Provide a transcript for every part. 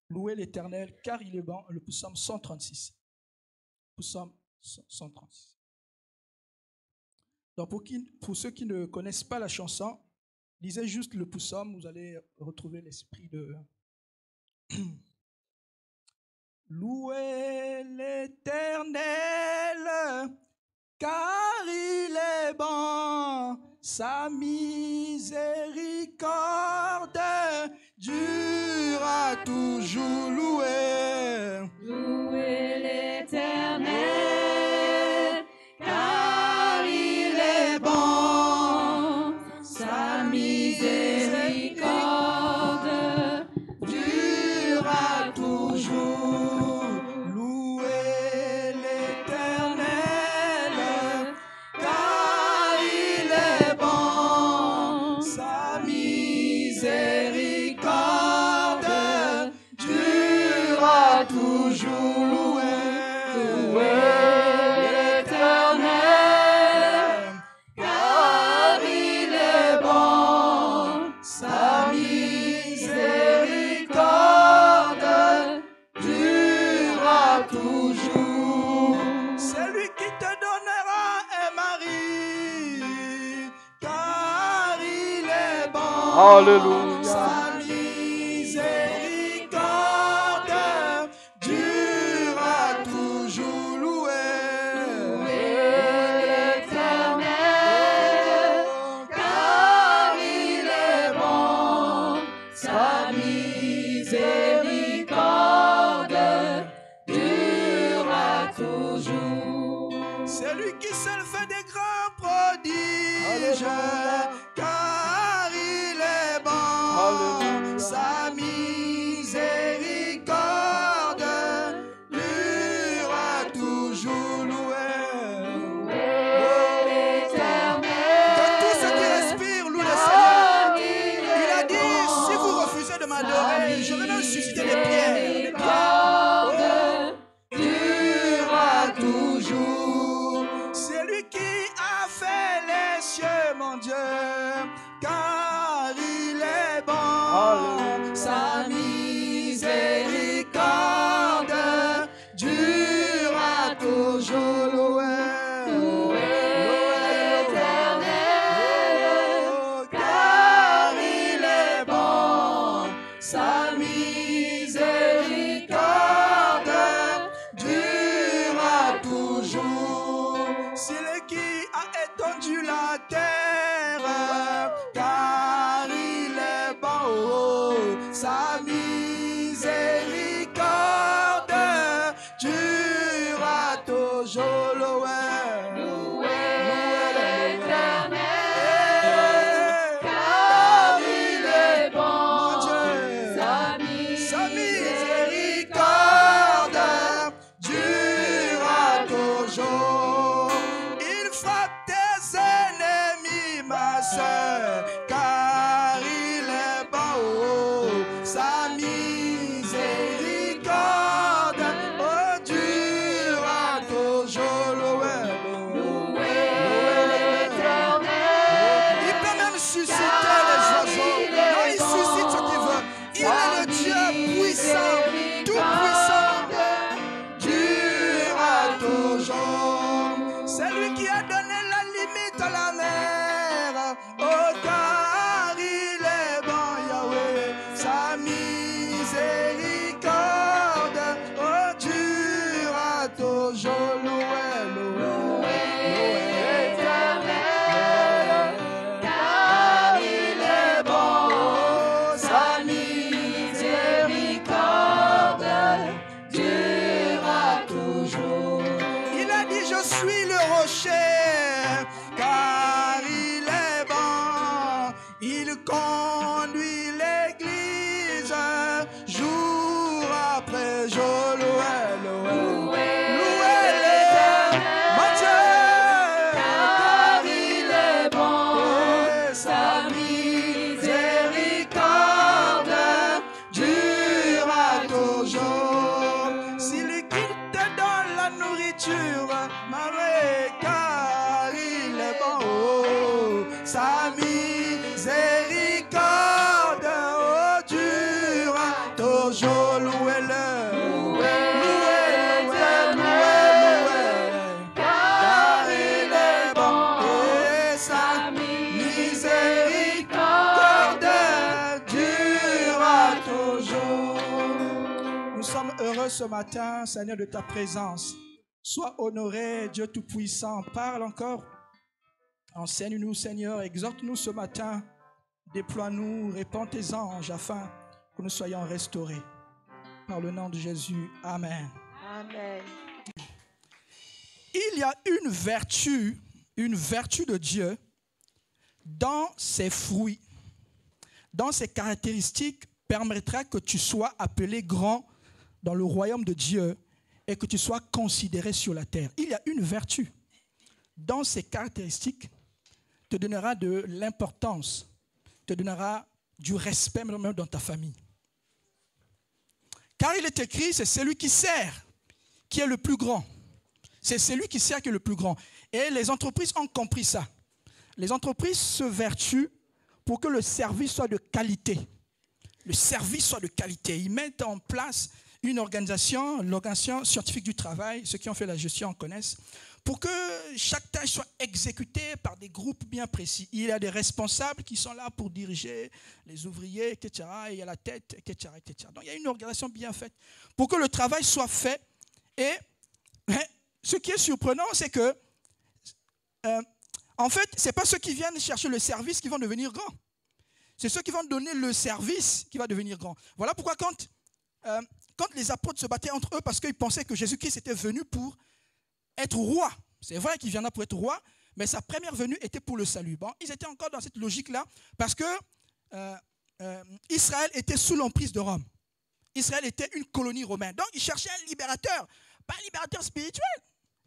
Louez l'Éternel, car il est bon. Le psaume 136. Psaume 136. Donc pour ceux qui ne connaissent pas la chanson, lisez juste le psaume, vous allez retrouver l'esprit de... Louez l'Éternel, car il est bon, sa miséricorde durera toujours. Louez l'Éternel, car il est bon, sa miséricorde durera toujours. Louez l'Éternel, car il est bon, sa miséricorde durera toujours. Louez l'Éternel, car il est bon, sa miséricorde durera toujours. C'est lui qui te donnera un mari, car il est bon. Alléluia. Sa miséricorde durera toujours. Louez l'Éternel, car il est bon, sa miséricorde durera toujours. C'est lui qui seul fait des grands prodiges, car il est bon. Alléluia. Sa miséricorde durera toujours. Que tout ce qui respire loue le Seigneur. Il a dit, si vous refusez de m'adorer, je vais même susciter des pierres. Durera toujours. C'est lui qui a fait les cieux, mon Dieu, car il est bon. Alléluia. Sa miséricorde durera toujours. Car il est bon, sa miséricorde durera toujours. C'est lui qui a étendu la terre, car il est bon, sa miséricorde durera toujours. Louez l'Éternel, car il est bon, sa miséricorde durera toujours. Il frappe tes ennemis, ma soeur, car il est bon. Sa miséricorde durera toujours. Louez l'Éternel, Il peut même susciter les oiseaux. Non, il suscite ce qu'il veut. Il est le Dieu puissant, tout puissant, durera toujours. C'est lui qui a donné la limite à la mer. Oh, car il est bon, Yahweh. Sa miséricorde durera toujours. car il est bon, sa miséricorde durera toujours. Il a dit, je suis le rocher, car il est bon. Il conduit l'église jour après jour. Louez l'Éternel, mon Dieu, Car il est bon, sa miséricorde durera toujours. S'il quitte dans la nourriture, Marie, car il est bon, sa miséricorde durera toujours. Oh, louez-le. car il est bon. Et sa miséricorde durera toujours. Nous sommes heureux ce matin, Seigneur, de ta présence. Sois honoré, Dieu Tout-Puissant. Parle encore. Enseigne-nous, Seigneur. Exhorte-nous ce matin. Déploie-nous, répands tes anges afin que nous soyons restaurés. Par le nom de Jésus. Amen. Amen. Il y a une vertu de Dieu dans ses fruits, dans ses caractéristiques, permettra que tu sois appelé grand dans le royaume de Dieu et que tu sois considéré sur la terre. Il y a une vertu dans ses caractéristiques, te donnera de l'importance, te donnera du respect même dans ta famille. Car il est écrit, c'est celui qui sert qui est le plus grand. C'est celui qui sert qui est le plus grand. Et les entreprises ont compris ça. Les entreprises se vertuent pour que le service soit de qualité. Le service soit de qualité. Ils mettent en place une organisation, l'organisation scientifique du travail, ceux qui ont fait la gestion en connaissent, pour que chaque tâche soit exécutée par des groupes bien précis. Il y a des responsables qui sont là pour diriger les ouvriers, etc. Et il y a la tête, etc., etc. Donc il y a une organisation bien faite pour que le travail soit fait. Et ce qui est surprenant, c'est que, en fait, ce n'est pas ceux qui viennent chercher le service qui vont devenir grands. C'est ceux qui vont donner le service qui va devenir grand. Voilà pourquoi quand les apôtres se battaient entre eux, parce qu'ils pensaient que Jésus-Christ était venu pour être roi. C'est vrai qu'il viendra pour être roi, mais sa première venue était pour le salut. Bon, ils étaient encore dans cette logique-là, parce que Israël était sous l'emprise de Rome. Israël était une colonie romaine. Donc, ils cherchaient un libérateur, pas un libérateur spirituel.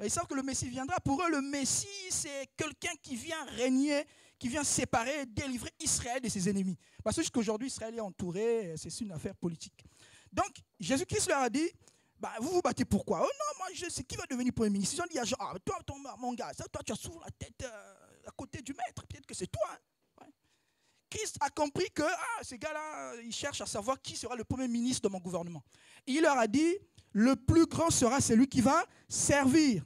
Ils savent que le Messie viendra. Pour eux, le Messie, c'est quelqu'un qui vient régner, qui vient séparer, délivrer Israël de ses ennemis. Parce que jusqu'aujourd'hui, Israël est entouré, c'est une affaire politique. Donc, Jésus-Christ leur a dit, bah, vous vous battez pourquoi? Oh non, moi je sais qui va devenir premier ministre. Ils ont dit, ah, toi, mon gars, ça, toi tu as souvent la tête à côté du maître, peut-être que c'est toi. Hein? Ouais. Christ a compris que ces gars-là, ils cherchent à savoir qui sera le premier ministre de mon gouvernement. Et il leur a dit, le plus grand sera celui qui va servir.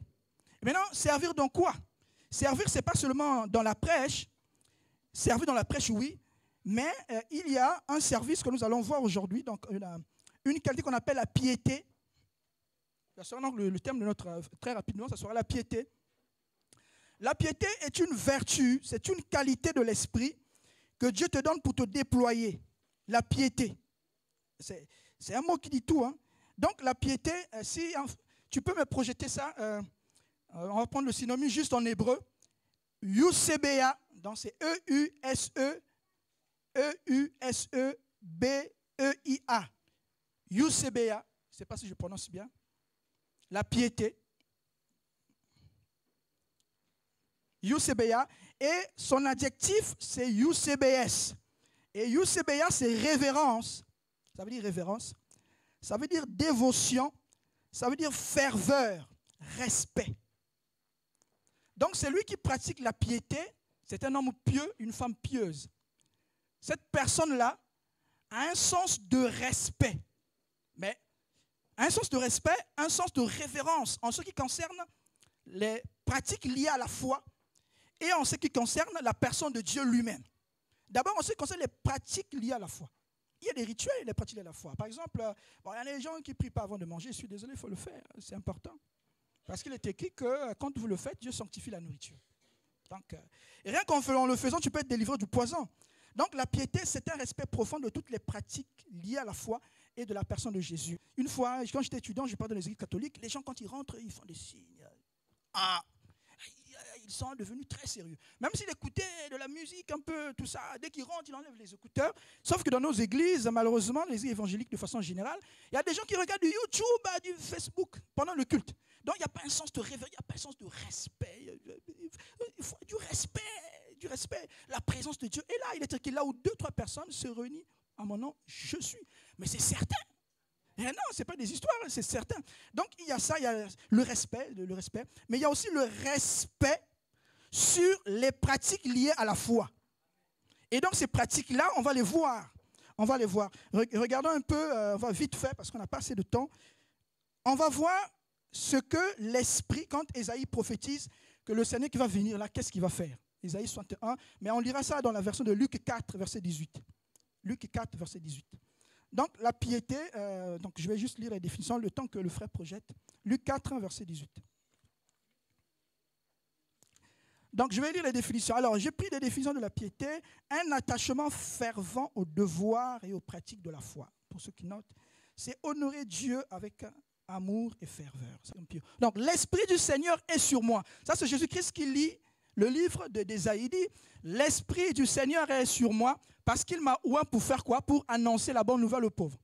Et maintenant, servir dans quoi? Servir, ce n'est pas seulement dans la prêche. Servir dans la prêche, oui, mais il y a un service que nous allons voir aujourd'hui, donc une qualité qu'on appelle la piété. Ça sera donc le thème de notre, très rapidement, ça sera la piété. La piété est une vertu, c'est une qualité de l'esprit que Dieu te donne pour te déployer. La piété. C'est un mot qui dit tout. Hein. Donc la piété, si tu peux me projeter ça, on va prendre le synonyme juste en hébreu. Eusebia, donc c'est E-U-S-E-B-E-I-A. Eusebia, je ne sais pas si je prononce bien. La piété. Eusebia. Et son adjectif, c'est Eusebes. Et Eusebia, c'est révérence. Ça veut dire révérence. Ça veut dire dévotion. Ça veut dire ferveur, respect. Donc, celui qui pratique la piété, c'est un homme pieux, une femme pieuse. Cette personne-là a un sens de respect. Mais un sens de respect, un sens de révérence en ce qui concerne les pratiques liées à la foi et en ce qui concerne la personne de Dieu lui-même. D'abord, en ce qui concerne les pratiques liées à la foi. Il y a des rituels et des pratiques liées à la foi. Par exemple, il y a des gens qui ne prient pas avant de manger. Je suis désolé, il faut le faire. C'est important. Parce qu'il est écrit que quand vous le faites, Dieu sanctifie la nourriture. Donc, et rien qu'en le faisant, tu peux être délivré du poison. Donc la piété, c'est un respect profond de toutes les pratiques liées à la foi et de la personne de Jésus. Une fois, quand j'étais étudiant, je parlais dans les églises catholiques, les gens quand ils rentrent, ils font des signes. Ils sont devenus très sérieux. Même s'ils écoutaient de la musique un peu, tout ça, dès qu'ils rentrent, ils enlèvent les écouteurs. Sauf que dans nos églises, malheureusement, les églises évangéliques de façon générale, il y a des gens qui regardent du YouTube, du Facebook pendant le culte. Donc il n'y a pas un sens de réveil, il n'y a pas un sens de respect. Il faut du respect, la présence de Dieu. Et là, il est écrit là où 2-3 personnes se réunissent à mon nom, je suis. Mais c'est certain. Et non, ce n'est pas des histoires, c'est certain. Donc il y a ça, il y a le respect, mais il y a aussi le respect sur les pratiques liées à la foi. Et donc ces pratiques-là, on va les voir. On va les voir. Regardons un peu, on va vite fait parce qu'on n'a pas assez de temps. On va voir ce que l'Esprit, quand Ésaïe prophétise que le Seigneur qui va venir là, qu'est-ce qu'il va faire? Ésaïe 61, mais on lira ça dans la version de Luc 4, verset 18. Luc 4, verset 18. Donc la piété, donc je vais juste lire la définition, le temps que le frère projette. Luc 4, verset 18. Donc, je vais lire les définitions. Alors, j'ai pris des définitions de la piété. Un attachement fervent aux devoirs et aux pratiques de la foi. Pour ceux qui notent, c'est honorer Dieu avec amour et ferveur. Donc, l'Esprit du Seigneur est sur moi. Ça, c'est Jésus-Christ qui lit le livre d'Ésaïe. Il dit, l'Esprit du Seigneur est sur moi parce qu'il m'a oint pour faire quoi? Pour annoncer la bonne nouvelle aux pauvres.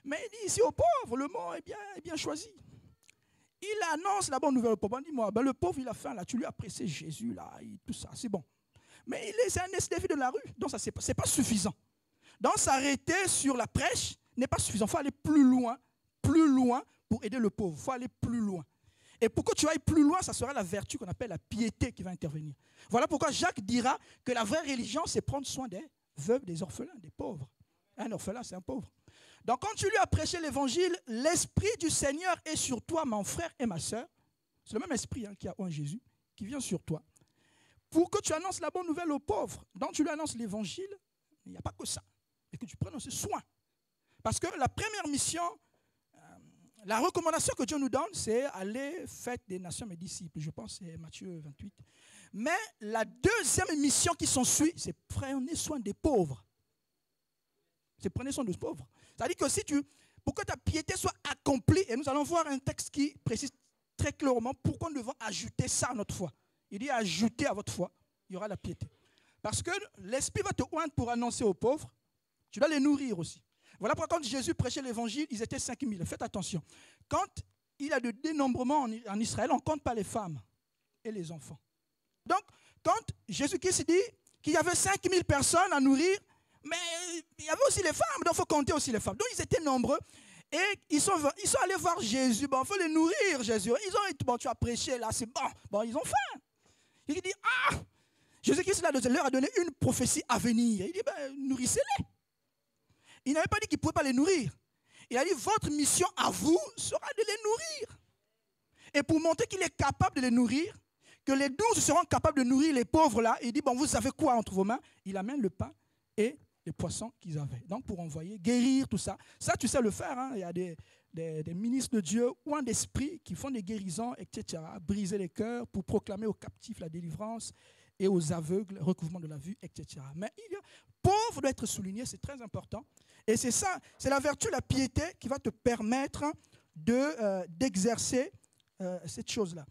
Mais il dit ici aux pauvres, le mot est bien choisi. Il annonce la bonne nouvelle au pauvre. Dis-moi, le pauvre, il a faim, là, tu lui as pressé Jésus, là, tout ça, c'est bon. Mais c'est un SDF de la rue, donc ça, c'est pas suffisant. Donc, s'arrêter sur la prêche n'est pas suffisant. Il faut aller plus loin pour aider le pauvre. Il faut aller plus loin. Et pour que tu ailles plus loin, ça sera la vertu qu'on appelle la piété qui va intervenir. Voilà pourquoi Jacques dira que la vraie religion, c'est prendre soin des veuves, des orphelins, des pauvres. Un orphelin, c'est un pauvre. Donc, quand tu lui as prêché l'évangile, l'Esprit du Seigneur est sur toi, mon frère et ma soeur. C'est le même esprit qui a oint Jésus, qui vient sur toi. Pour que tu annonces la bonne nouvelle aux pauvres. Donc, tu lui annonces l'évangile, il n'y a pas que ça. Et que tu prennes ce soin. Parce que la première mission, la recommandation que Dieu nous donne, c'est aller faire des nations mes disciples. Je pense que c'est Matthieu 28. Mais la deuxième mission qui s'ensuit, c'est prendre soin des pauvres. C'est prendre soin des pauvres. C'est-à-dire que pour que ta piété soit accomplie, et nous allons voir un texte qui précise très clairement pourquoi nous devons ajouter ça à notre foi. Il dit ajouter à votre foi, il y aura la piété. Parce que l'Esprit va te oindre pour annoncer aux pauvres, tu dois les nourrir aussi. Voilà pourquoi quand Jésus prêchait l'évangile, ils étaient 5000. Faites attention. Quand il y a de dénombrement en Israël, on ne compte pas les femmes et les enfants. Donc, quand Jésus-Christ dit qu'il y avait 5000 personnes à nourrir, mais il y avait aussi les femmes, donc il faut compter aussi les femmes. Donc ils étaient nombreux et ils sont allés voir Jésus. Bon, il faut les nourrir, Jésus. Ils ont dit, bon, tu as prêché là, c'est bon. Bon, ils ont faim. Il dit, Jésus-Christ leur a donné une prophétie à venir. Il dit, nourrissez-les. Il n'avait pas dit qu'il ne pouvait pas les nourrir. Il a dit, votre mission à vous sera de les nourrir. Et pour montrer qu'il est capable de les nourrir, que les 12 seront capables de nourrir les pauvres là, il dit, bon, vous savez quoi entre vos mains? Il amène le pain et les poissons qu'ils avaient. Donc, pour envoyer, guérir, tout ça. Ça, tu sais le faire. Hein? Il y a des ministres de Dieu ou un esprit qui font des guérisons, etc. Briser les cœurs pour proclamer aux captifs la délivrance et aux aveugles, recouvrement de la vue, etc. Mais pauvre doit être souligné, c'est très important. Et c'est ça, c'est la vertu, la piété qui va te permettre d'exercer cette chose-là.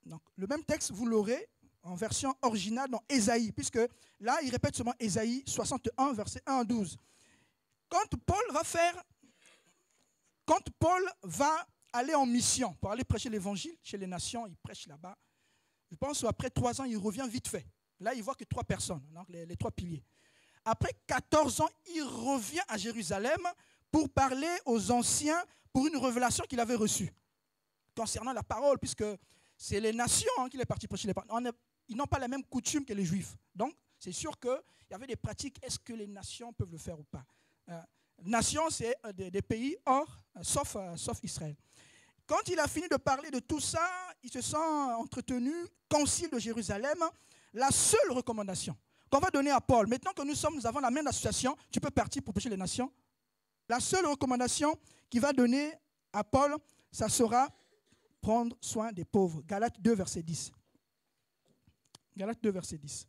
Donc, le même texte, vous l'aurez en version originale dans Ésaïe, puisque là, il répète seulement Ésaïe 61, verset 1 à 12. Quand Paul va aller en mission pour aller prêcher l'évangile chez les nations, il prêche là-bas. Je pense qu'après 3 ans, il revient vite fait. Là, il voit que 3 personnes, donc les 3 piliers. Après 14 ans, il revient à Jérusalem pour parler aux anciens pour une révélation qu'il avait reçue concernant la parole, puisque c'est les nations qu'il est parti prêcher les paroles. Ils n'ont pas la même coutume que les Juifs. Donc, c'est sûr qu'il y avait des pratiques. Est-ce que les nations peuvent le faire ou pas? Nations, c'est des pays sauf Israël. Quand il a fini de parler de tout ça, il se sent entretenu, concile de Jérusalem. La seule recommandation qu'on va donner à Paul, maintenant que nous avons la même association, tu peux partir pour prêcher les nations. La seule recommandation qu'il va donner à Paul, ça sera prendre soin des pauvres. Galates 2, verset 10. Galates 2, verset 10.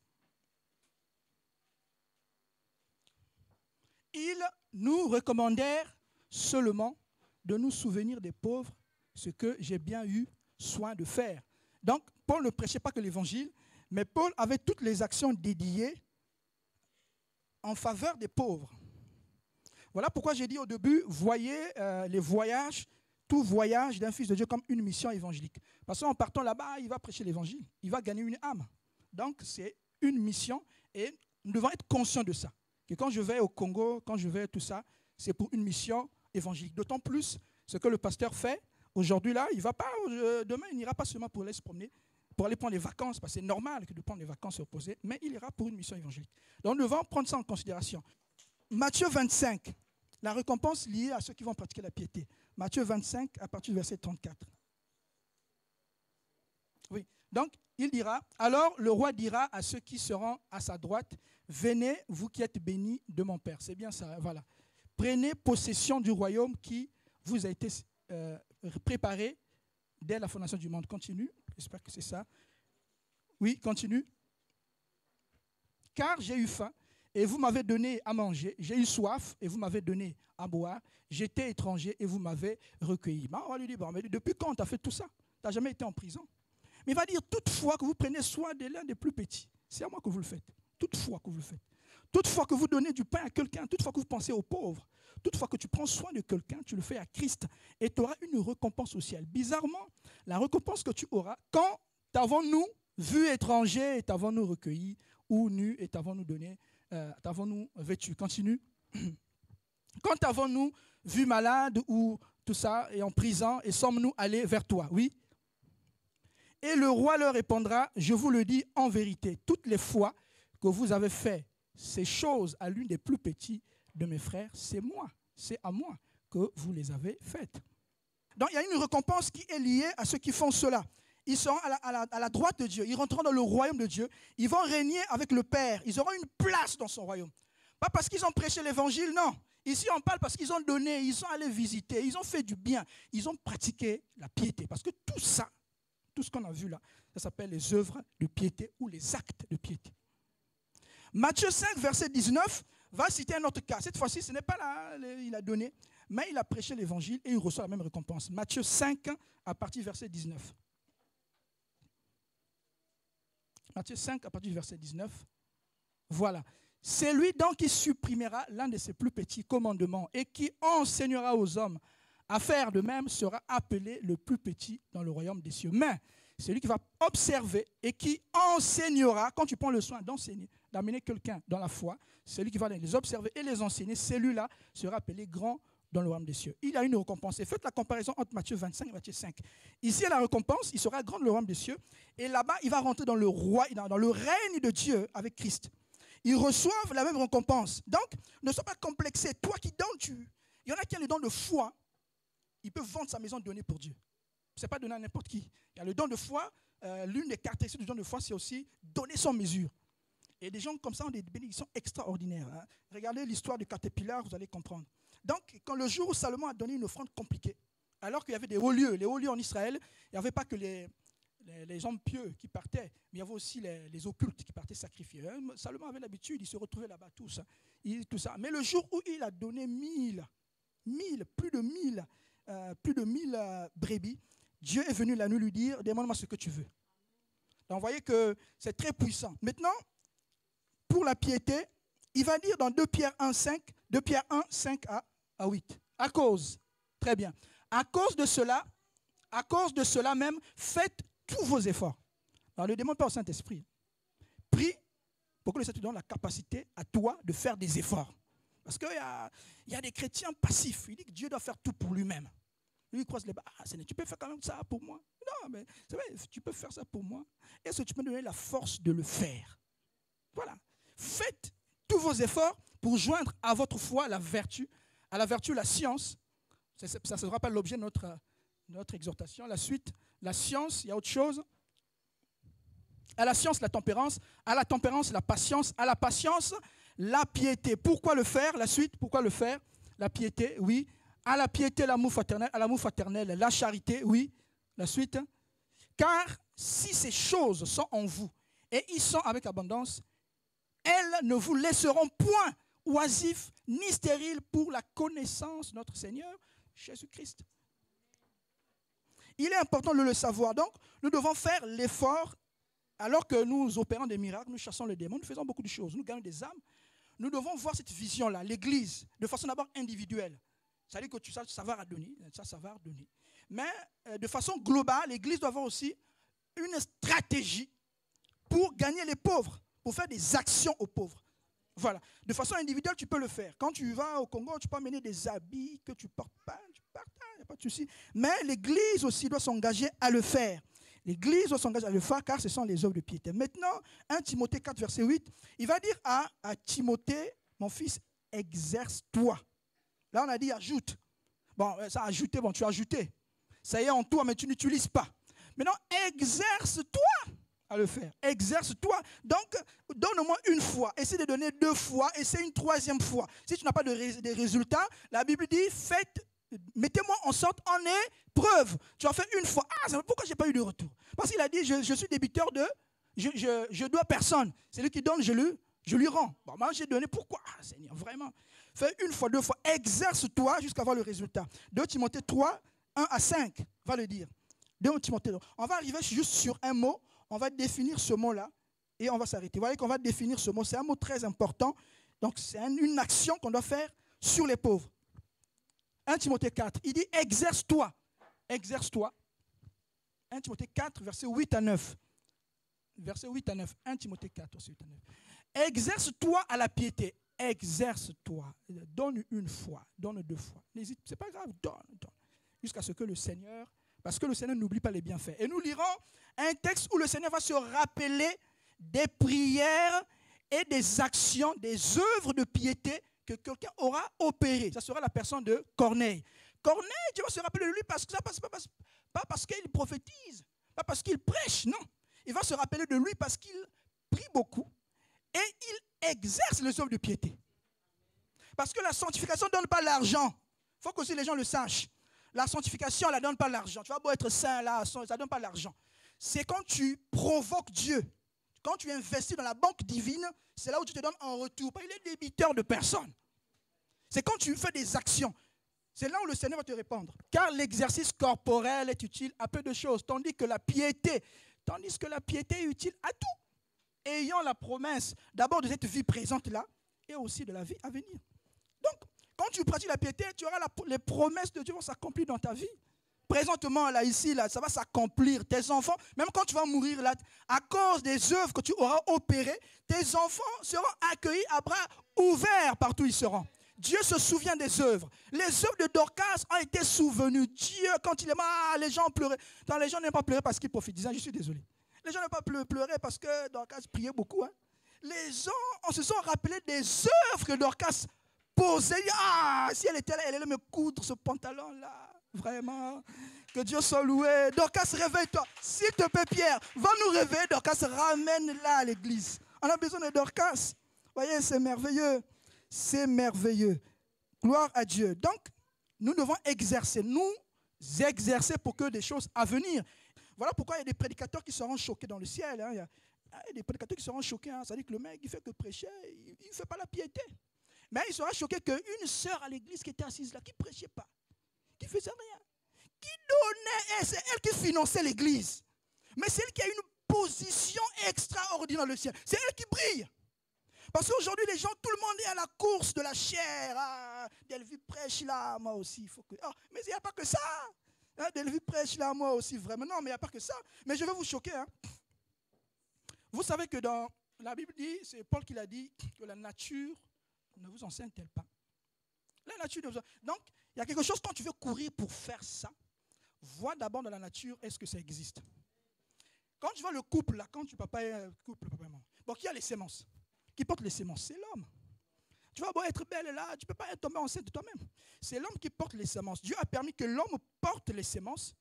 Ils nous recommandèrent seulement de nous souvenir des pauvres, ce que j'ai bien eu soin de faire. Donc, Paul ne prêchait pas que l'évangile, mais Paul avait toutes les actions dédiées en faveur des pauvres. Voilà pourquoi j'ai dit au début, voyez les voyages, tout voyage d'un fils de Dieu comme une mission évangélique. Parce qu'en partant là-bas, il va prêcher l'évangile, il va gagner une âme. Donc, c'est une mission et nous devons être conscients de ça. Que quand je vais au Congo, quand je vais tout ça, c'est pour une mission évangélique. D'autant plus ce que le pasteur fait aujourd'hui là, il va pas, demain il n'ira pas seulement pour aller se promener, pour aller prendre des vacances, parce que c'est normal que de prendre des vacances se reposer, mais il ira pour une mission évangélique. Donc nous devons prendre ça en considération. Matthieu 25, la récompense liée à ceux qui vont pratiquer la piété. Matthieu 25, à partir du verset 34. Oui, donc il dira, alors le roi dira à ceux qui seront à sa droite, venez, vous qui êtes bénis de mon Père. C'est bien ça, voilà. Prenez possession du royaume qui vous a été préparé dès la fondation du monde. Continue, j'espère que c'est ça. Oui, continue. Car j'ai eu faim et vous m'avez donné à manger. J'ai eu soif et vous m'avez donné à boire. J'étais étranger et vous m'avez recueilli. Ben, on va lui dire, bon, mais depuis quand tu as fait tout ça? Tu n'as jamais été en prison. Mais il va dire, toutefois que vous prenez soin de l'un des plus petits, c'est à moi que vous le faites. Toutefois que vous le faites. Toutefois que vous donnez du pain à quelqu'un, toutefois que vous pensez aux pauvres, toutefois que tu prends soin de quelqu'un, tu le fais à Christ et tu auras une récompense au ciel. Bizarrement, la récompense que tu auras, quand t'avons-nous vu étranger et t'avons-nous recueilli, ou nu et t'avons-nous donné, t'avons-nous vêtu. Continue. Quand t'avons-nous vu malade ou tout ça, et en prison, et sommes-nous allés vers toi? Oui. Et le roi leur répondra, je vous le dis en vérité, toutes les fois que vous avez fait ces choses à l'une des plus petits de mes frères, c'est à moi que vous les avez faites. Donc il y a une récompense qui est liée à ceux qui font cela. Ils seront à la droite de Dieu, ils rentreront dans le royaume de Dieu, ils vont régner avec le Père, ils auront une place dans son royaume. Pas parce qu'ils ont prêché l'évangile, non. Ici on parle parce qu'ils ont donné, ils sont allés visiter, ils ont fait du bien, ils ont pratiqué la piété. Parce que tout ça, tout ce qu'on a vu là, ça s'appelle les œuvres de piété ou les actes de piété. Matthieu 5, verset 19, va citer un autre cas. Cette fois-ci, ce n'est pas là, il a donné, mais il a prêché l'évangile et il reçoit la même récompense. Matthieu 5, à partir du verset 19. Matthieu 5, à partir du verset 19. Voilà. C'est lui donc qui supprimera l'un de ses plus petits commandements et qui enseignera aux hommes à faire de même sera appelé le plus petit dans le royaume des cieux. Mais celui qui va observer et qui enseignera, quand tu prends le soin d'enseigner, d'amener quelqu'un dans la foi, celui qui va les observer et les enseigner, celui-là sera appelé grand dans le royaume des cieux. Il a une récompense. Et faites la comparaison entre Matthieu 25 et Matthieu 5. Ici, il y a la récompense, il sera grand dans le royaume des cieux. Et là-bas, il va rentrer dans le règne de Dieu avec Christ. Ils reçoivent la même récompense. Donc, ne sois pas complexé. Toi qui donnes, il y en a qui ont le don de foi. Il peut vendre sa maison donnée pour Dieu. Ce n'est pas donné à n'importe qui. Il y a le don de foi. L'une des caractéristiques du don de foi, c'est aussi donner sans mesure. Et des gens comme ça ont des bénédictions extraordinaires. Hein. Regardez l'histoire du Caterpillar, vous allez comprendre. Donc, quand le jour où Salomon a donné une offrande compliquée, alors qu'il y avait des hauts lieux, les hauts lieux en Israël, il n'y avait pas que les hommes pieux qui partaient, mais il y avait aussi les occultes qui partaient sacrifier. Salomon avait l'habitude, il se retrouvait là-bas, tout ça. Mais le jour où il a donné plus de 1000 brebis, Dieu est venu la nuit lui dire, demande-moi ce que tu veux. Donc, vous voyez que c'est très puissant. Maintenant, pour la piété, il va dire dans 2 Pierre 1, 5 à 8. À cause, très bien. À cause de cela même, faites tous vos efforts. Alors ne demande pas au Saint-Esprit. Prie pour que le Saint-Esprit donne la capacité à toi de faire des efforts. Parce qu'il y a des chrétiens passifs. Il dit que Dieu doit faire tout pour lui-même. Lui, il croise les bras. Ah, tu peux faire quand même ça pour moi? Non, mais c'est vrai, tu peux faire ça pour moi. Est-ce que tu peux me donner la force de le faire? Voilà. Faites tous vos efforts pour joindre à votre foi la vertu, à la vertu la science. Ça ne sera pas l'objet de notre exhortation. La suite, la science, il y a autre chose. À la science, la tempérance. À la tempérance, la patience. À la patience, la piété. Pourquoi le faire? La suite, pourquoi le faire? La piété, oui. À la piété, l'amour fraternel. À l'amour fraternel, la charité, oui. La suite. Car si ces choses sont en vous et ils sont avec abondance, elles ne vous laisseront point oisifs ni stériles pour la connaissance de notre Seigneur Jésus-Christ. Il est important de le savoir. Donc, nous devons faire l'effort, alors que nous opérons des miracles, nous chassons les démons, nous faisons beaucoup de choses, nous gagnons des âmes. Nous devons voir cette vision-là, l'Église, de façon d'abord individuelle. C'est-à-dire que tu sais savoir donner, savoir donner. Mais de façon globale, l'Église doit avoir aussi une stratégie pour gagner les pauvres, pour faire des actions aux pauvres. Voilà. De façon individuelle, tu peux le faire. Quand tu vas au Congo, tu peux amener des habits que tu ne portes pas, tu partages, il n'y a pas de souci. Mais l'Église aussi doit s'engager à le faire. L'Église doit s'engager à le faire car ce sont les œuvres de piété. Maintenant, 1 Timothée 4, verset 8, il va dire à Timothée, mon fils, exerce-toi. Là, on a dit ajoute. Bon, ça a ajouté, bon, tu as ajouté. Ça y est en toi, mais tu n'utilises pas. Maintenant, exerce-toi à le faire. Exerce-toi. Donc, donne-moi une fois. Essaie de donner 2 fois. Essaie une 3e fois. Si tu n'as pas de résultats, la Bible dit, mettez-moi en sorte en épreuve. Tu as fait une fois. Ah, pourquoi je n'ai pas eu de retour? Parce qu'il a dit, je suis débiteur de... Je dois personne. C'est lui qui donne, je lui rends. Bon, moi, j'ai donné. Pourquoi? Ah, Seigneur, vraiment. Fais une fois, 2 fois. Exerce-toi jusqu'à voir le résultat. 2 Timothée 3, 1 à 5. Va le dire. 2 Timothée. On va arriver juste sur un mot. On va définir ce mot-là et on va s'arrêter. Vous voyez qu'on va définir ce mot. C'est un mot très important. Donc, c'est une action qu'on doit faire sur les pauvres. 1 Timothée 4. Il dit exerce-toi. Exerce-toi. 1 Timothée 4, versets 8 à 9. Verset 8 à 9. 1 Timothée 4, verset 8 à 9. Exerce-toi à la piété. Exerce-toi. Donne une fois. Donne 2 fois. N'hésite, c'est pas grave. Donne. Jusqu'à ce que le Seigneur, parce que le Seigneur n'oublie pas les bienfaits. Et nous lirons un texte où le Seigneur va se rappeler des prières et des actions, des œuvres de piété que quelqu'un aura opérées. Ça sera la personne de Corneille. Corneille, tu vas se rappeler de lui parce que ça passe pas parce qu'il prophétise, pas parce qu'il prêche, non. Il va se rappeler de lui parce qu'il prie beaucoup et il exerce les œuvres de piété. Parce que la sanctification ne donne pas l'argent. Il faut que aussi les gens le sachent. La sanctification, elle ne donne pas l'argent. Tu vas beau être saint là, ça ne donne pas l'argent. C'est quand tu provoques Dieu, quand tu investis dans la banque divine, c'est là où tu te donnes en retour. Il est débiteur de personne. C'est quand tu fais des actions. C'est là où le Seigneur va te répondre. Car l'exercice corporel est utile à peu de choses, tandis que la piété est utile à tout. Ayant la promesse d'abord de cette vie présente-là et aussi de la vie à venir. Donc, quand tu pratiques la piété, tu auras les promesses de Dieu vont s'accomplir dans ta vie. Présentement, là, ici, là, ça va s'accomplir. Tes enfants, même quand tu vas mourir, là, à cause des œuvres que tu auras opérées, tes enfants seront accueillis à bras ouverts partout où ils seront. Dieu se souvient des œuvres. Les œuvres de Dorcas ont été souvenues. Dieu, quand il est mort, les gens pleuraient. Non, les gens n'aiment pas pleurer parce qu'ils prophétisaient. Je suis désolé. Les gens n'aiment pas pleurer parce que Dorcas priait beaucoup. Hein. Les gens, on se sont rappelés des œuvres que Dorcas posait. Ah, si elle était là, elle allait me coudre ce pantalon-là. Vraiment. Que Dieu soit loué. Dorcas, réveille-toi. S'il te plaît, Pierre, va nous réveiller. Dorcas, ramène-la à l'église. On a besoin de Dorcas. Voyez, c'est merveilleux. C'est merveilleux. Gloire à Dieu. Donc, nous devons exercer pour que des choses à venir. Voilà pourquoi il y a des prédicateurs qui seront choqués dans le ciel. Hein. Il y a des prédicateurs qui seront choqués. Hein. Ça dit que le mec, il ne fait que prêcher, il ne fait pas la piété. Mais il sera choqué qu'une sœur à l'église qui était assise là, qui ne prêchait pas, qui ne faisait rien, qui donnait, c'est elle qui finançait l'église. Mais c'est elle qui a une position extraordinaire dans le ciel. C'est elle qui brille. Parce qu'aujourd'hui, les gens, tout le monde est à la course de la chair. Ah, Delvi prêche là, moi aussi. Il faut que... Oh, mais il n'y a pas que ça. Hein, Delvi prêche là, moi aussi, vraiment. Non, mais il n'y a pas que ça. Mais je vais vous choquer. Hein. Vous savez que dans la Bible dit, c'est Paul qui l'a dit, que la nature ne vous enseigne-t-elle pas. La nature ne vous enseigne. Donc, il y a quelque chose, quand tu veux courir pour faire ça, vois d'abord dans la nature, est-ce que ça existe. Quand tu vois le couple, là, quand tu papa et maman, bon, qui a les sémences? Qui porte les sémences? C'est l'homme. Tu vas beau être belle là, tu ne peux pas tomber enceinte de toi-même. C'est l'homme qui porte les semences. Dieu a permis que l'homme porte les semences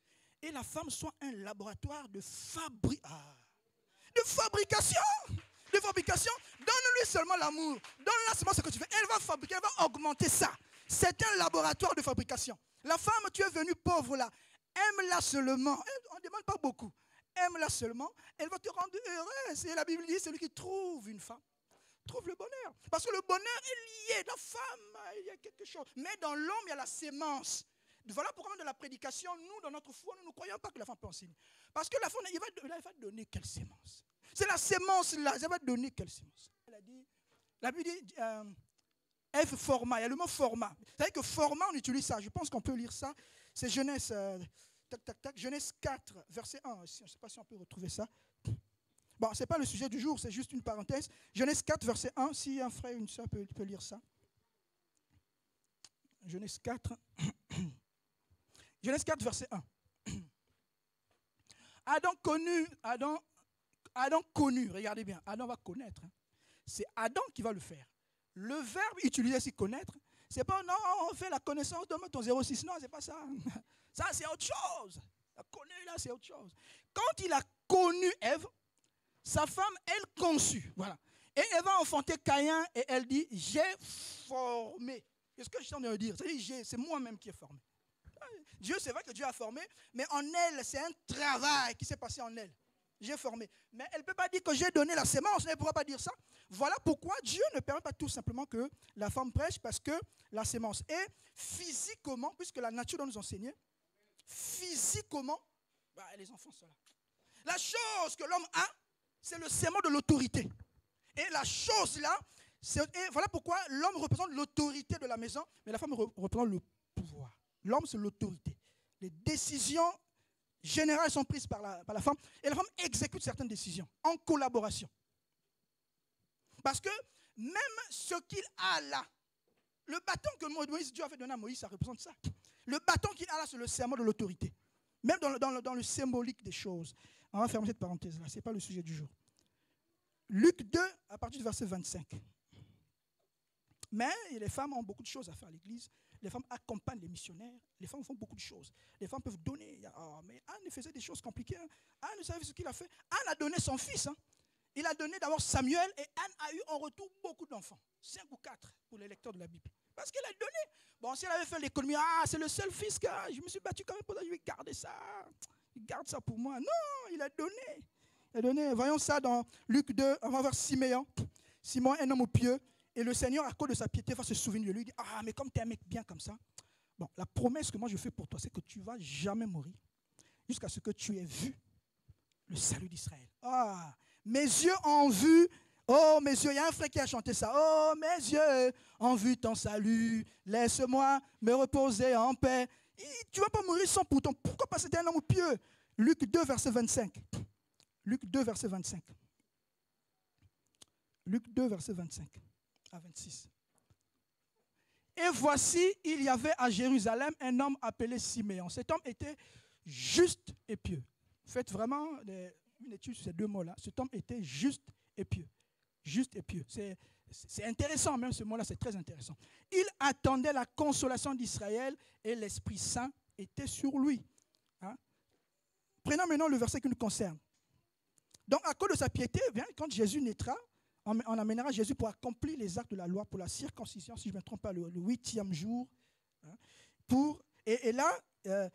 et la femme soit un laboratoire de fabrication. De fabrication. Donne-lui seulement l'amour. Donne-la seulement ce que tu veux. Elle va fabriquer, elle va augmenter ça. C'est un laboratoire de fabrication. La femme, tu es venue pauvre là. Aime-la seulement. On ne demande pas beaucoup. Aime-la seulement. Elle va te rendre heureuse. Et la Bible dit, celui qui trouve une femme trouve le bonheur. Parce que le bonheur est lié. Dans la femme, il y a quelque chose. Mais dans l'homme, il y a la sémence. Voilà pourquoi dans la prédication, nous, dans notre foi, nous ne croyons pas que la femme peut enseigner. Parce que la femme, il va donner quelle sémence? C'est la sémence là, elle va donner quelle sémence? Elle a dit, la Bible dit, F format, il y a le mot format. Vous savez que format, on utilise ça. Je pense qu'on peut lire ça. C'est Genèse, Genèse 4, verset 1. Je ne sais pas si on peut retrouver ça. Bon, ce n'est pas le sujet du jour, c'est juste une parenthèse. Genèse 4, verset 1, si un frère ou une soeur peut lire ça. Genèse 4, Genèse 4, verset 1. Adam connu, regardez bien, Adam va connaître. Hein. C'est Adam qui va le faire. Le verbe utilisé, c'est connaître. C'est pas, non, on fait la connaissance, donne-moi ton 06. Non, c'est pas ça. Ça, c'est autre chose. La connaître, là, c'est autre chose. Quand il a connu Ève, sa femme, elle conçut. Voilà. Et elle va enfanter Caïn et elle dit, j'ai formé. Qu'est-ce que je suis en train de dire? C'est moi-même qui ai formé. Dieu, c'est vrai que Dieu a formé, mais en elle, c'est un travail qui s'est passé en elle. J'ai formé. Mais elle ne peut pas dire que j'ai donné la sémence. Elle ne pourra pas dire ça. Voilà pourquoi Dieu ne permet pas tout simplement que la femme prêche, parce que la sémence. Et physiquement, puisque la nature doit nous enseigner, physiquement, les enfants sont là. La chose que l'homme a, c'est le sément de l'autorité. Et la chose là, et voilà pourquoi l'homme représente l'autorité de la maison, mais la femme représente le pouvoir. L'homme, c'est l'autorité. Les décisions générales sont prises par la femme, et la femme exécute certaines décisions en collaboration. Parce que même ce qu'il a là, le bâton que Moïse, Dieu a fait donner à Moïse, ça représente ça. Le bâton qu'il a là, c'est le serment de l'autorité. Même dans le symbolique des choses. On va fermer cette parenthèse-là, ce n'est pas le sujet du jour. Luc 2, à partir du verset 25. Mais les femmes ont beaucoup de choses à faire à l'église. Les femmes accompagnent les missionnaires. Les femmes font beaucoup de choses. Les femmes peuvent donner. Oh, mais Anne faisait des choses compliquées. Hein. Anne, vous savez ce qu'il a fait? Anne a donné son fils. Hein. Il a donné d'abord Samuel et Anne a eu en retour beaucoup d'enfants. 5 ou 4 pour les lecteurs de la Bible. Parce qu'elle a donné. Bon, si elle avait fait l'économie, c'est le seul fils que je me suis battu quand même pour ça, je vais garder ça. Il garde ça pour moi. Non, il a donné. Il a donné. Voyons ça dans Luc 2, on va voir Siméon. Siméon, un homme pieux. Et le Seigneur, à cause de sa piété, va se souvenir de lui. Il dit, mais comme tu es un mec bien comme ça, bon, la promesse que moi je fais pour toi, c'est que tu ne vas jamais mourir jusqu'à ce que tu aies vu le salut d'Israël. Mes yeux ont vu, oh mes yeux, il y a un frère qui a chanté ça. Oh mes yeux ont vu ton salut, laisse-moi me reposer en paix. Tu ne vas pas mourir sans pourtant. Pourquoi? Parce que tu es un homme pieux. Luc 2, verset 25. Luc 2, verset 25. Luc 2, verset 25 à 26. Et voici, il y avait à Jérusalem un homme appelé Siméon. Cet homme était juste et pieux. Faites vraiment une étude sur ces deux mots-là. Cet homme était juste et pieux. Juste et pieux. C'est intéressant, même ce mot-là, c'est très intéressant. Il attendait la consolation d'Israël et l'Esprit Saint était sur lui. Hein? Prenons maintenant le verset qui nous concerne. Donc, à cause de sa piété, quand Jésus naîtra, on amènera Jésus pour accomplir les actes de la loi, pour la circoncision, si je ne me trompe pas, le 8e jour. Hein, et là,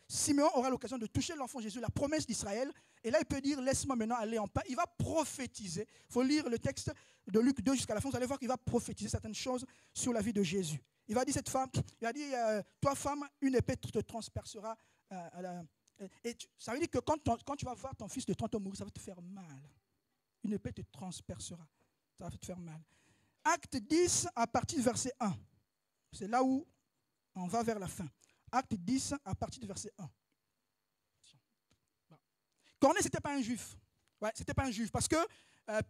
Siméon aura l'occasion de toucher l'enfant Jésus, la promesse d'Israël. Et là, il peut dire, laisse-moi maintenant aller en paix. Il va prophétiser. Il faut lire le texte de Luc 2 jusqu'à la fin. Vous allez voir qu'il va prophétiser certaines choses sur la vie de Jésus. Il va dire cette femme, il va dire, toi femme, une épée te transpercera. Ça veut dire que quand tu vas voir ton fils de 30 ans mourir, ça va te faire mal. Une épée te transpercera. Ça va te faire mal. Acte 10 à partir du verset 1. C'est là où on va vers la fin. Acte 10 à partir du verset 1. Corneille, ce n'était pas un juif. Ouais, ce n'était pas un juif. Parce que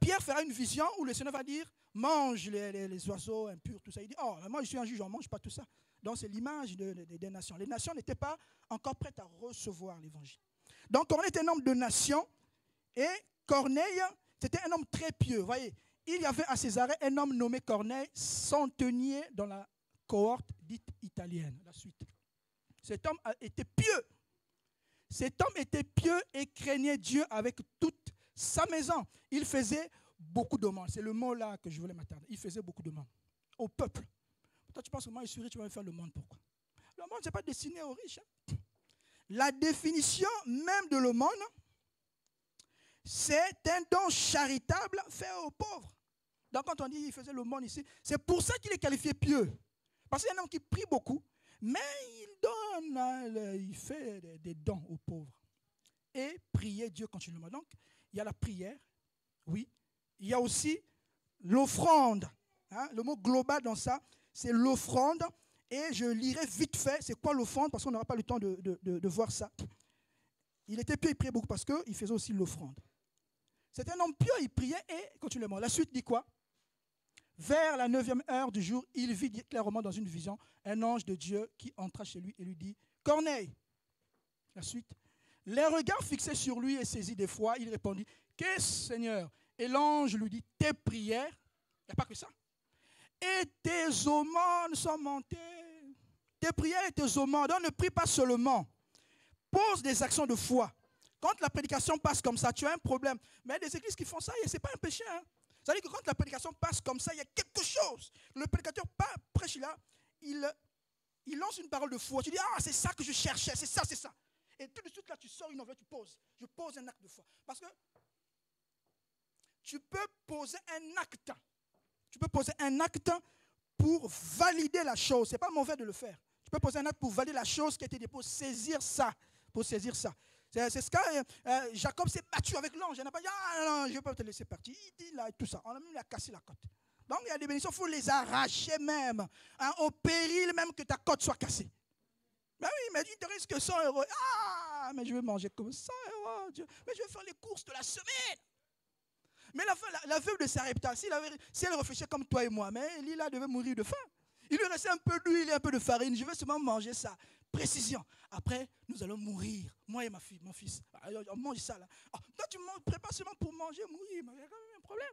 Pierre fera une vision où le Seigneur va dire, mange les oiseaux impurs, tout ça. Il dit, moi je suis un juge, on ne mange pas tout ça. Donc c'est l'image des nations. Les nations n'étaient pas encore prêtes à recevoir l'évangile. Donc Corneille était un homme de nation. Et Corneille, c'était un homme très pieux. Vous voyez, il y avait à Césarée un homme nommé Corneille, centenier dans la cohorte dite italienne. La suite. Cet homme était pieux. Cet homme était pieux et craignait Dieu avec toute sa maison. Il faisait beaucoup de monde. C'est le mot là que je voulais m'attarder. Il faisait beaucoup de monde au peuple. Toi, tu penses que moi, je suis riche, tu vas me faire le monde. Pourquoi? Le monde, ce n'est pas destiné aux riches. Hein. La définition même de le monde, c'est un don charitable fait aux pauvres. Donc quand on dit qu'il faisait le monde ici, c'est pour ça qu'il est qualifié pieux. Parce qu'il y a un homme qui prie beaucoup, mais il donne, il fait des dons aux pauvres. Et prier Dieu continuellement. Donc, il y a la prière, oui. Il y a aussi l'offrande. Hein, le mot global dans ça, c'est l'offrande. Et je lirai vite fait, c'est quoi l'offrande, parce qu'on n'aura pas le temps de voir ça. Il était pieux, il priait beaucoup parce qu'il faisait aussi l'offrande. C'était un homme pieux, il priait et continuellement. La suite dit quoi? Vers la 9e heure du jour, il vit clairement dans une vision un ange de Dieu qui entra chez lui et lui dit, Corneille. La suite. Les regards fixés sur lui et saisis d'effroi, il répondit, qu'est-ce Seigneur? Et l'ange lui dit, tes prières, il n'y a pas que ça. et tes aumônes sont montées. Tes prières et tes aumônes. Donc ne prie pas seulement. Pose des actions de foi. Quand la prédication passe comme ça, tu as un problème. Mais il y a des églises qui font ça et ce n'est pas un péché. Hein. C'est-à-dire que quand la prédication passe comme ça, il y a quelque chose. Le prédicateur prêche là, il lance une parole de foi. Tu dis, ah, c'est ça que je cherchais, c'est ça, c'est ça. Et tout de suite là, tu sors une enveloppe, tu poses. Je pose un acte de foi. Parce que tu peux poser un acte. Tu peux poser un acte pour valider la chose. Ce n'est pas mauvais de le faire. Tu peux poser un acte pour valider la chose qui a été déposée, saisir ça. Pour saisir ça. C'est ce que Jacob s'est battu avec l'ange. Il n'a pas dit, ah non, je ne vais pas te laisser partir. Il dit là, tout ça. On a même cassé la côte. Donc il y a des bénédictions, il faut les arracher même. Hein, au péril même que ta côte soit cassée. Ben oui, mais il te risque 100 €. Ah, mais je vais manger comme 100 €. Mais je vais faire les courses de la semaine. Mais la veuve de Sarepta, si elle réfléchissait comme toi et moi, mais Lila devait mourir de faim. Il lui restait un peu d'huile et un peu de farine. Je vais seulement manger ça. Précision. Après, nous allons mourir. Moi et ma fille, mon fils. On mange ça là. Oh, toi, tu prépares seulement pour manger, mourir. Mais il y a quand même un problème.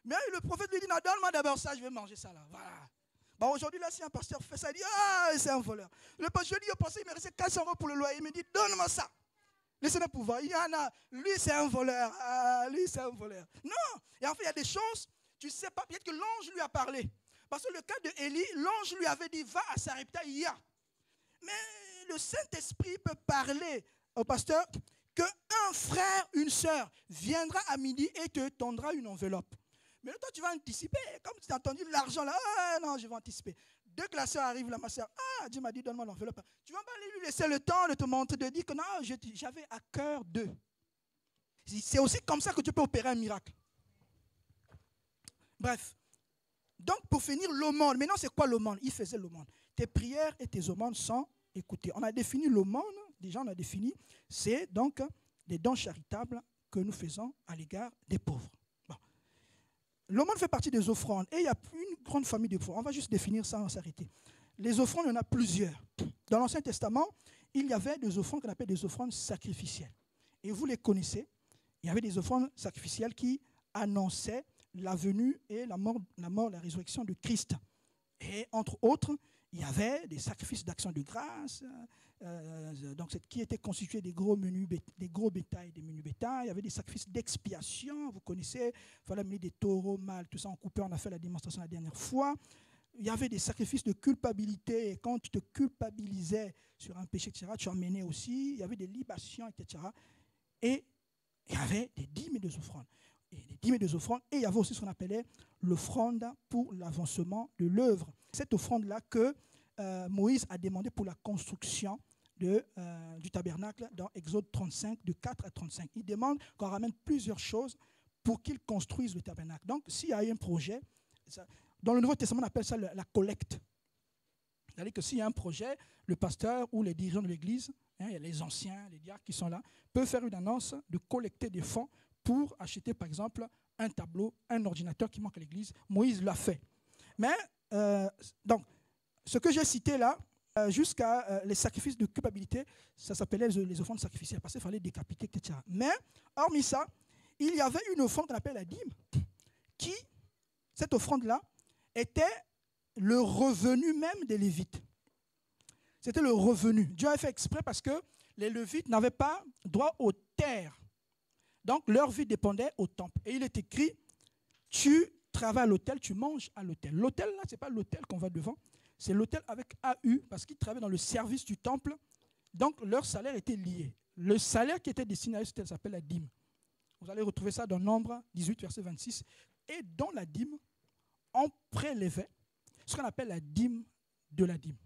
Mais le prophète lui dit, non, donne-moi d'abord ça, je vais manger ça là. Voilà. Bon, aujourd'hui, là, si un pasteur fait ça, il dit, ah, c'est un voleur. Le pasteur dit, au pasteur, il me restait 400 € pour le loyer. Il me dit, donne-moi ça. Laissez-le pouvoir. Il y en a. Lui, c'est un voleur. Ah, lui, c'est un voleur. Non. Et en fait, il y a des choses, tu ne sais pas, peut-être que l'ange lui a parlé. Parce que le cas de Élie, l'ange lui avait dit, va à Sarepta, il y a. Mais le Saint-Esprit peut parler au pasteur qu'un frère, une sœur viendra à midi et te tendra une enveloppe. Mais toi, tu vas anticiper. Comme tu as entendu l'argent là, ah non, je vais anticiper. Dès que la sœur arrive là, ma sœur, ah, Dieu m'a dit, donne-moi l'enveloppe. Tu ne vas pas lui laisser le temps de te montrer, de dire que non, j'avais à cœur d'eux. C'est aussi comme ça que tu peux opérer un miracle. Bref. Donc, pour finir, l'aumône. Maintenant, c'est quoi l'aumône? Il faisait l'aumône. Tes prières et tes aumônes sont écoutées. On a défini l'aumône, déjà on a défini, c'est donc des dons charitables que nous faisons à l'égard des pauvres. Bon. L'aumône fait partie des offrandes et il y a une grande famille d'offrandes. On va juste définir ça, on va s'arrêter. Les offrandes, il y en a plusieurs. Dans l'Ancien Testament, il y avait des offrandes qu'on appelle des offrandes sacrificielles. Et vous les connaissez, il y avait des offrandes sacrificielles qui annonçaient la venue et la mort, la résurrection de Christ. Et entre autres, il y avait des sacrifices d'action de grâce, donc qui étaient constitués des gros bétails, des menus bétails. Il y avait des sacrifices d'expiation, vous connaissez, il fallait amener des taureaux mâles, tout ça en coupé, on a fait la démonstration la dernière fois. Il y avait des sacrifices de culpabilité, et quand tu te culpabilisais sur un péché, etc., tu emmenais aussi, il y avait des libations, etc. Et il y avait des dîmes et des offrandes. Et des dîmes et des offrandes, et il y avait aussi ce qu'on appelait l'offrande pour l'avancement de l'œuvre. Cette offrande-là que Moïse a demandé pour la construction du tabernacle dans Exode 35, de 4 à 35. Il demande qu'on ramène plusieurs choses pour qu'il construise le tabernacle. Donc, s'il y a un projet, dans le Nouveau Testament, on appelle ça la collecte. C'est-à-dire que s'il y a un projet, le pasteur ou les dirigeants de l'Église, il y a les anciens, les diacres qui sont là, peuvent faire une annonce de collecter des fonds pour acheter, par exemple, un tableau, un ordinateur qui manque à l'Église. Moïse l'a fait. Mais, donc, ce que j'ai cité là, jusqu'à les sacrifices de culpabilité, ça s'appelait les offrandes sacrificielles, parce qu'il fallait décapiter, etc. Mais, hormis ça, il y avait une offrande qu'on appelle la dîme, qui, cette offrande-là, était le revenu même des Lévites. C'était le revenu. Dieu a fait exprès parce que les Lévites n'avaient pas droit aux terres. Donc, leur vie dépendait au temple. Et il est écrit, tu travailles à l'autel, tu manges à l'autel. L'autel, là, ce n'est pas l'autel qu'on va devant, c'est l'autel avec AU, parce qu'ils travaillaient dans le service du temple. Donc, leur salaire était lié. Le salaire qui était destiné à eux, ça s'appelle la dîme. Vous allez retrouver ça dans Nombre 18, verset 26. Et dans la dîme, on prélevait ce qu'on appelle la dîme de la dîme.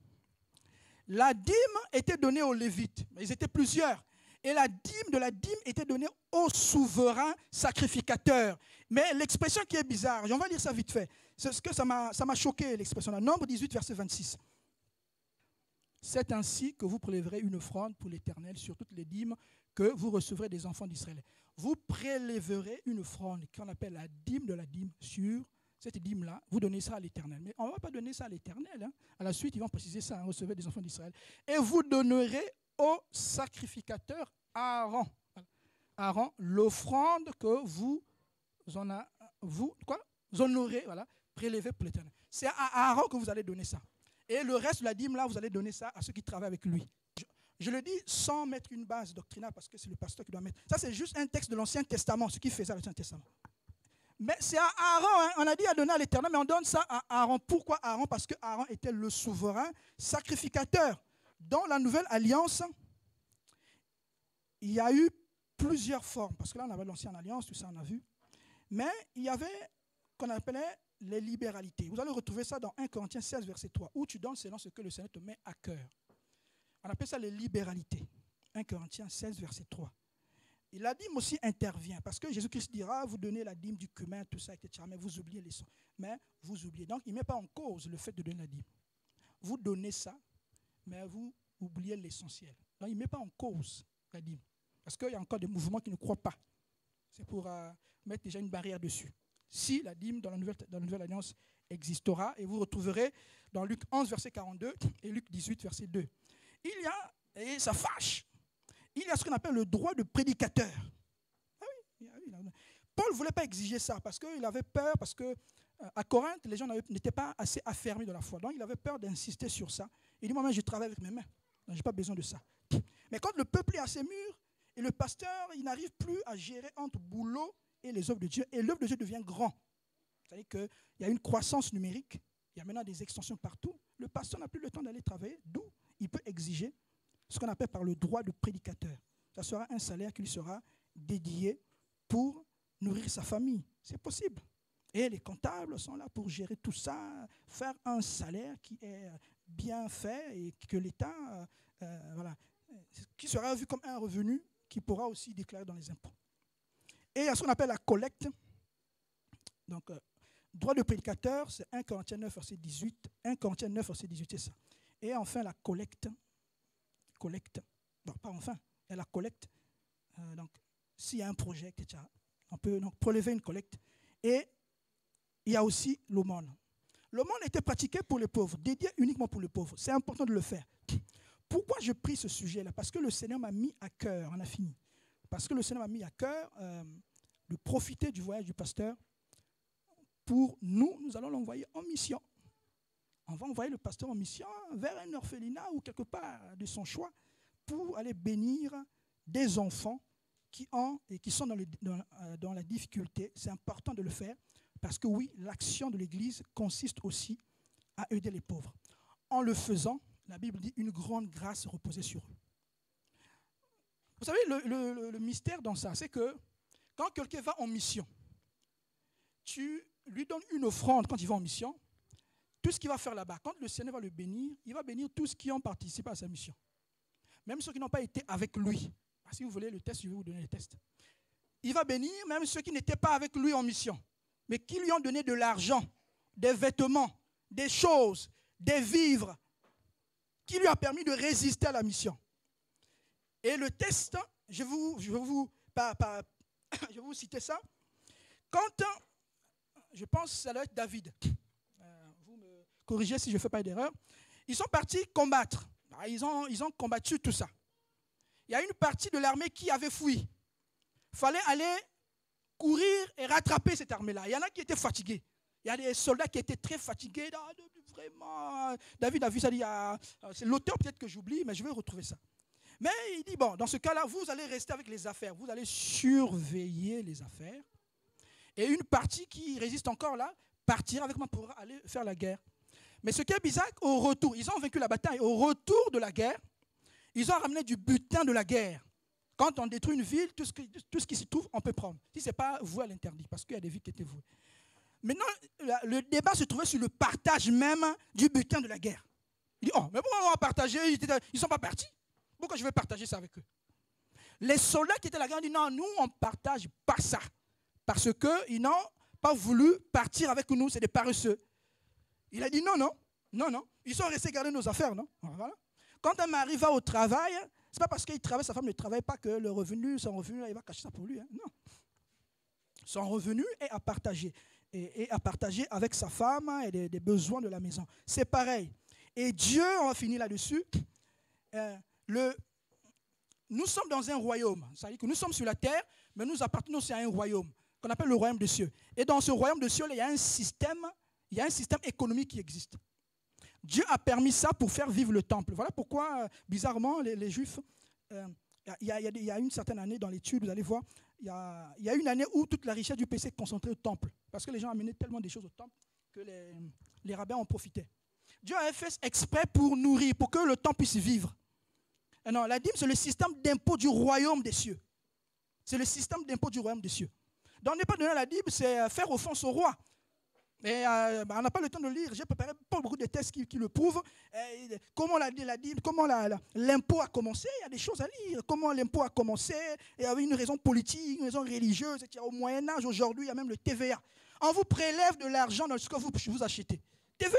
La dîme était donnée aux Lévites, mais ils étaient plusieurs. Et la dîme de la dîme était donnée au souverain sacrificateur. Mais l'expression qui est bizarre, on va lire ça vite fait. C'est ce que ça m'a choqué, l'expression là. Nombre 18, verset 26. C'est ainsi que vous prélèverez une offrande pour l'Éternel sur toutes les dîmes que vous recevrez des enfants d'Israël. Vous prélèverez une offrande qu'on appelle la dîme de la dîme sur cette dîme-là. Vous donnez ça à l'Éternel. Mais on ne va pas donner ça à l'Éternel. Hein. À la suite, ils vont préciser ça, recevez des enfants d'Israël. Et vous donnerez au sacrificateur Aaron. Aaron, l'offrande que vous honorez, voilà, Prélevé pour l'Éternel. C'est à Aaron que vous allez donner ça. Et le reste de la dîme, là, vous allez donner ça à ceux qui travaillent avec lui. Je le dis sans mettre une base doctrinale parce que c'est le pasteur qui doit mettre. Ça, c'est juste un texte de l'Ancien Testament, ce qui faisait l'Ancien Testament. Mais c'est à Aaron, hein. On a dit à donner à l'Éternel, mais on donne ça à Aaron. Pourquoi Aaron? Parce que Aaron était le souverain sacrificateur. Dans la nouvelle alliance, il y a eu plusieurs formes. Parce que là, on avait l'ancienne alliance, tout ça, on a vu. Mais il y avait qu'on appelait les libéralités. Vous allez retrouver ça dans 1 Corinthiens 16, verset 3, où tu donnes selon ce que le Seigneur te met à cœur. On appelle ça les libéralités. 1 Corinthiens 16, verset 3. Et la dîme aussi intervient, parce que Jésus-Christ dira, vous donnez la dîme du cumin, tout ça, etc. Mais vous oubliez les sons. Mais vous oubliez. Donc, il ne met pas en cause le fait de donner la dîme. Vous donnez ça, mais vous oubliez l'essentiel. Donc, il ne met pas en cause la dîme. Parce qu'il y a encore des mouvements qui ne croient pas. C'est pour mettre déjà une barrière dessus. Si la dîme dans la nouvelle alliance existera, et vous retrouverez dans Luc 11, verset 42 et Luc 18, verset 2. Il y a, et ça fâche, il y a ce qu'on appelle le droit de prédicateur. Ah oui, Paul ne voulait pas exiger ça parce qu'il avait peur, parce qu'à Corinthe, les gens n'étaient pas assez affermis dans la foi. Donc il avait peur d'insister sur ça. Il dit, moi-même, je travaille avec mes mains. Je n'ai pas besoin de ça. Mais quand le peuple est assez mûr, et le pasteur, il n'arrive plus à gérer entre boulot et les œuvres de Dieu, et l'œuvre de Dieu devient grand. C'est-à-dire qu'il y a une croissance numérique, il y a maintenant des extensions partout. Le pasteur n'a plus le temps d'aller travailler, d'où il peut exiger ce qu'on appelle par le droit de prédicateur. Ça sera un salaire qui lui sera dédié pour nourrir sa famille. C'est possible. Et les comptables sont là pour gérer tout ça, faire un salaire qui est bien fait et que l'État, qui sera vu comme un revenu qui pourra aussi déclarer dans les impôts. Et il y a ce qu'on appelle la collecte. Donc, droit de prédicateur, c'est 1 Corinthiens 9, verset 18. 1 Corinthiens 9, verset 18, c'est ça. Et enfin, la collecte. Non, pas enfin. Il y a la collecte. Donc, s'il y a un projet, etc., on peut donc prélever une collecte. Et il y a aussi l'aumône. L'aumône était pratiqué pour les pauvres, dédié uniquement pour les pauvres. C'est important de le faire. Pourquoi je prie ce sujet-là? Parce que le Seigneur m'a mis à cœur, on a fini. Parce que le Seigneur m'a mis à cœur de profiter du voyage du pasteur. Pour nous allons l'envoyer en mission. On va envoyer le pasteur en mission vers un orphelinat ou quelque part de son choix pour aller bénir des enfants qui sont dans la difficulté. C'est important de le faire parce que oui, l'action de l'Église consiste aussi à aider les pauvres. En le faisant, la Bible dit une grande grâce reposait sur eux. Vous savez, le mystère dans ça, c'est que quand quelqu'un va en mission, tu lui donnes une offrande quand il va en mission, tout ce qu'il va faire là-bas, quand le Seigneur va le bénir, il va bénir tous ceux qui ont participé à sa mission. Même ceux qui n'ont pas été avec lui. Si vous voulez le test, je vais vous donner le test. Il va bénir même ceux qui n'étaient pas avec lui en mission, mais qui lui ont donné de l'argent, des vêtements, des choses, des vivres, qui lui a permis de résister à la mission. Et le test, je vais vous citer ça. Quand, je pense que ça doit être David, vous me corrigez si je ne fais pas d'erreur, ils sont partis combattre. Ils ont combattu tout ça. Il y a une partie de l'armée qui avait fui. Il fallait aller courir et rattraper cette armée-là. Il y en a qui étaient fatigués. Il y a des soldats qui étaient très fatigués. Vraiment, David a vu ça. C'est l'auteur peut-être que j'oublie, mais je vais retrouver ça. Mais il dit, bon, dans ce cas-là, vous allez rester avec les affaires. Vous allez surveiller les affaires. Et une partie qui résiste encore là, partira avec moi pour aller faire la guerre. Mais ce qui est bizarre, au retour, ils ont vaincu la bataille. Au retour de la guerre, ils ont ramené du butin de la guerre. Quand on détruit une ville, tout ce qui s'y trouve, on peut prendre. Si ce n'est pas voué à l'interdit, parce qu'il y a des villes qui étaient vouées. Maintenant, le débat se trouvait sur le partage même du butin de la guerre. Il dit, oh, mais pourquoi on va partager? Ils ne sont pas partis. Pourquoi je vais partager ça avec eux? Les soldats qui étaient là-dedans disent, non, nous, on ne partage pas ça. Parce qu'ils n'ont pas voulu partir avec nous, c'est des paresseux. Il a dit, non. Ils sont restés garder nos affaires, non? Voilà. Quand un mari va au travail, ce n'est pas parce qu'il travaille, sa femme ne travaille pas que son revenu, là, il va cacher ça pour lui. Hein. Non. Son revenu est à partager. Et à partager avec sa femme et des besoins de la maison. C'est pareil. Et Dieu, on va finir là-dessus, nous sommes dans un royaume. C'est-à-dire que nous sommes sur la terre, mais nous appartenons aussi à un royaume qu'on appelle le royaume des cieux. Et dans ce royaume des cieux, il y a un système Il y a un système économique qui existe. Dieu a permis ça pour faire vivre le temple. Voilà pourquoi, bizarrement, les Juifs, il y a une certaine année dans l'étude, vous allez voir, il y a une année où toute la richesse du pays s'est concentrée au temple. Parce que les gens amenaient tellement des choses au temple que les rabbins en profitaient. Dieu a fait exprès pour nourrir, pour que le temple puisse vivre. Et non, la dîme, c'est le système d'impôt du royaume des cieux. C'est le système d'impôt du royaume des cieux. Donc, ne pas donner la dîme, c'est faire offense au roi. Et on n'a pas le temps de lire. J'ai préparé pas beaucoup de textes qui le prouvent. Comment la dîme, comment l'impôt a commencé. Il y a des choses à lire. Comment l'impôt a commencé. Il y avait une raison politique, une raison religieuse. Au Moyen-Âge, aujourd'hui, il y a même le TVA. On vous prélève de l'argent dans ce que vous achetez. TVA.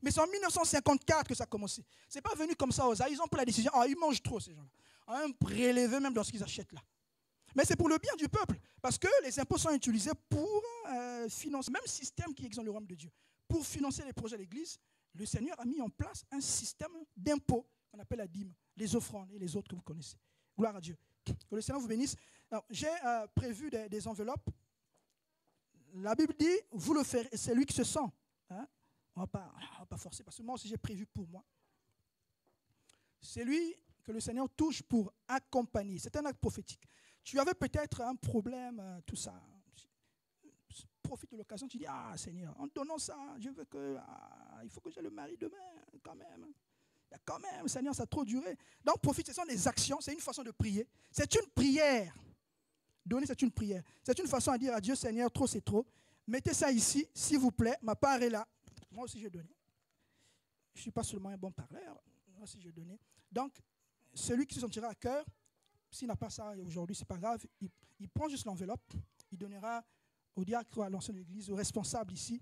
Mais c'est en 1954 que ça a commencé. Ce n'est pas venu comme ça aux Ils ont pris la décision. Ils mangent trop, ces gens-là. On va même prélever même dans ce qu'ils achètent là. Mais c'est pour le bien du peuple. Parce que les impôts sont utilisés pour financer, même système qui existe dans le royaume de Dieu. Pour financer les projets de l'Église, le Seigneur a mis en place un système d'impôts qu'on appelle la dîme, les offrandes et les autres que vous connaissez. Gloire à Dieu. Que le Seigneur vous bénisse. J'ai prévu des enveloppes. La Bible dit, vous le ferez, c'est lui qui se sent. Hein? On ne va pas forcer, parce que moi aussi j'ai prévu pour moi. C'est lui que le Seigneur touche pour accompagner. C'est un acte prophétique. Tu avais peut-être un problème, tout ça. Profite de l'occasion, tu dis, Seigneur, en donnant ça, je veux que, il faut que j'ai le mari demain, quand même. Quand même, Seigneur, ça a trop duré. Donc profite, ce sont des actions, c'est une façon de prier. C'est une prière. Donner, c'est une prière. C'est une façon à dire à Dieu, Seigneur, trop c'est trop. Mettez ça ici, s'il vous plaît, ma part est là. Moi aussi, j'ai donné. Je ne suis pas seulement un bon parleur, moi aussi, j'ai donné. Donc, celui qui se sentira à cœur, s'il n'a pas ça aujourd'hui, ce n'est pas grave, il prend juste l'enveloppe, il donnera au diacre, à l'ancien de l'église, au responsable ici,